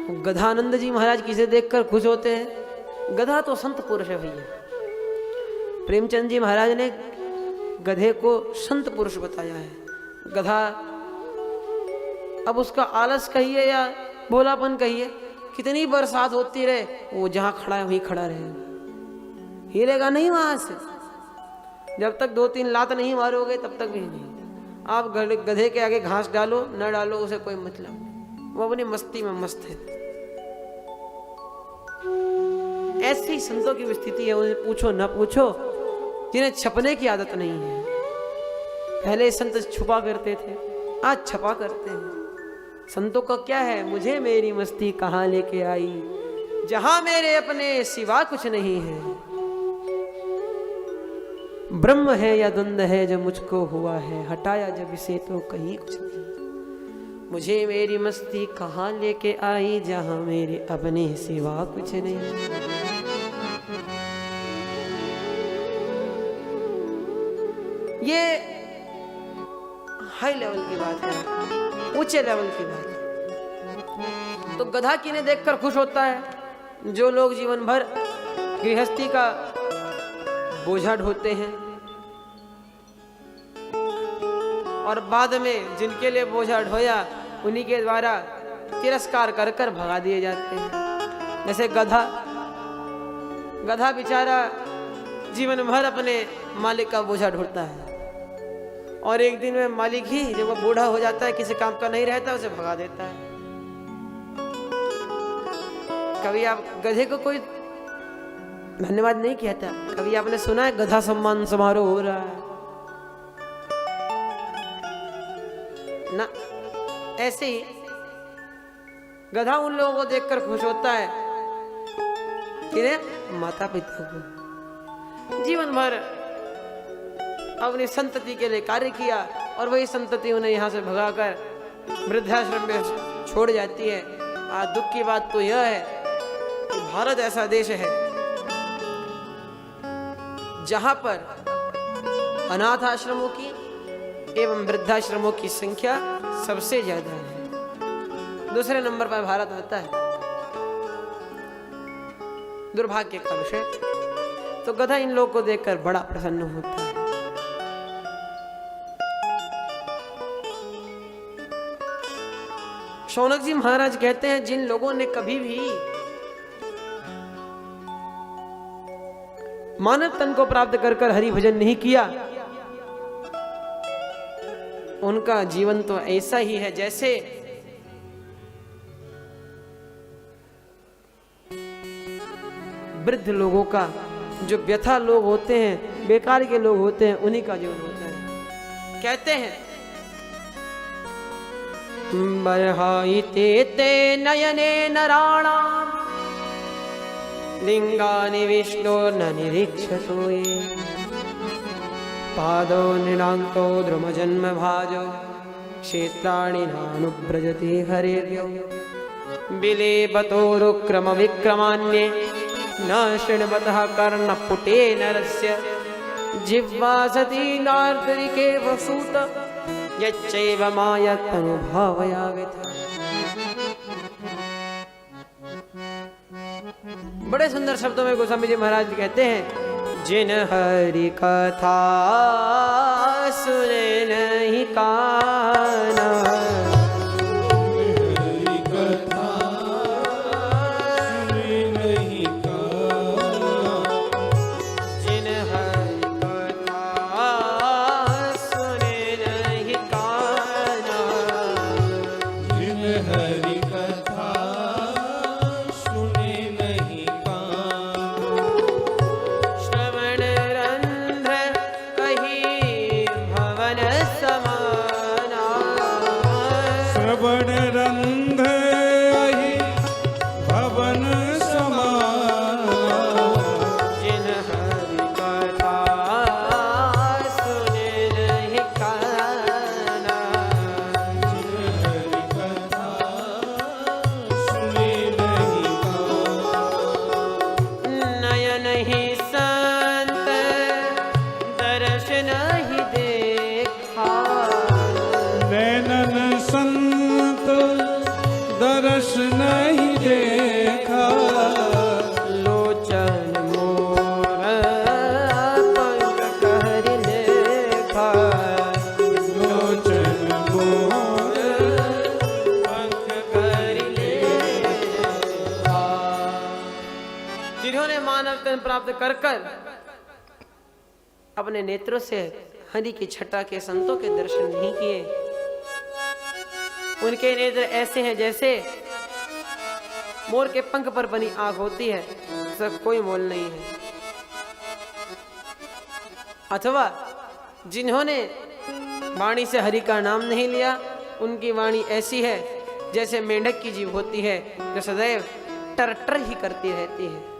गधानंद जी महाराज किसे देखकर खुश होते हैं? गधा तो संत पुरुष है भैया। प्रेमचंद जी महाराज ने गधे को संत पुरुष बताया है। गधा, अब उसका आलस कहिए या भोलापन कहिए, कितनी बरसात होती रहे वो जहां खड़ा है वहीं खड़ा रहेगा, हिलेगा नहीं वहां से। जब तक 2-3 लात नहीं मारोगे तब तक भी नहीं। आप गधे के आगे घास डालो न डालो उसे कोई मतलब, वो अपनी मस्ती में मस्त है। ऐसी संतों की स्थिति है, उन्हें पूछो न पूछो, जिन्हें छपने की आदत नहीं है। पहले संत छुपा करते थे, आज छपा करते हैं। संतों का क्या है? मुझे मेरी मस्ती कहाँ लेके आई, जहां मेरे अपने सिवा कुछ नहीं है। ब्रह्म है या द्वंद है जो मुझको हुआ है, हटाया जब इसे तो कहीं कुछ नहीं। मुझे मेरी मस्ती कहाँ लेके आई, जहां मेरे अपने सिवा कुछ नहीं। ये हाई लेवल की बात है, ऊंचे लेवल की बात है। तो गधा किन्हें देखकर खुश होता है? जो लोग जीवन भर गृहस्थी का बोझा ढोते हैं और बाद में जिनके लिए बोझा ढोया उन्हीं के द्वारा तिरस्कार कर कर भगा दिए जाते हैं। जैसे गधा बेचारा जीवन भर अपने मालिक का बोझा ढोता है और एक दिन में मालिक ही जब वो बूढ़ा हो जाता है, किसी काम का नहीं रहता, उसे भगा देता है। कभी आप गधे को कोई धन्यवाद नहीं कहता? कभी आपने सुना है गधा सम्मान समारोह हो रहा है? ना। ऐसे ही गधा उन लोगों को देखकर खुश होता है कि माता पिता को जीवन भर अपनी संतति के लिए कार्य किया और वही संतति उन्हें यहाँ से भगाकर वृद्धाश्रम में छोड़ जाती है। आज दुख की बात तो यह है कि भारत ऐसा देश है जहां पर अनाथ आश्रमों की एवं वृद्धाश्रमों की संख्या सबसे ज्यादा है। दूसरे नंबर पर भारत आता है। दुर्भाग्य का विषय। तो गधा इन लोगों को देखकर बड़ा प्रसन्न होता है। शौनक जी महाराज कहते हैं, जिन लोगों ने कभी भी मानव तन को प्राप्त कर कर हरि भजन नहीं किया, उनका जीवन तो ऐसा ही है जैसे वृद्ध लोगों का, जो व्यथा लोग होते हैं, बेकार के लोग होते हैं, उन्हीं का जीवन होता है। कहते हैं, बर्हाइते ते नयने नराणाम् लिंगानि विष्णो न निरीक्षतो ये पादो निनांतो द्रुमजन्म भाजो क्षेत्राणि नानुव्रजति हरेर्यो विलेपतोरुक्रम विक्रमान्ये न शृण्वतः कर्णपुटे नरस्य जिह्वा सती नार्दरिके वसूत यच्चैव मायतनुभावयाविथ। बड़े सुंदर शब्दों में गोस्वामी जी महाराज कहते हैं, जिन हरि कथा सुने नहीं काना, मानव तन प्राप्त कर कर अपने नेत्रों से हरि की छटा के संतों के दर्शन नहीं किए। उनके नेत्र ऐसे हैं जैसे मोर के पंख पर बनी आंख होती है, उसका कोई मोल नहीं है। अथवा जिन्होंने वाणी से हरि का नाम नहीं लिया, उनकी वाणी ऐसी है जैसे मेंढक की जीभ होती है जो सदैव टरटर ही करती रहती है।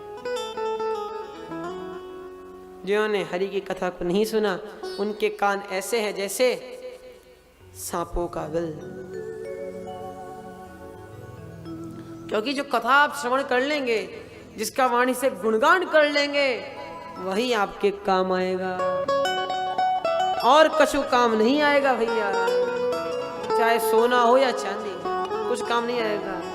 जिन्होंने हरि की कथा को नहीं सुना, उनके कान ऐसे हैं जैसे सांपों का गल। क्योंकि जो कथा आप श्रवण कर लेंगे, जिसका वाणी से गुणगान कर लेंगे, वही आपके काम आएगा और कछु काम नहीं आएगा भैया। चाहे सोना हो या चांदी, कुछ काम नहीं आएगा।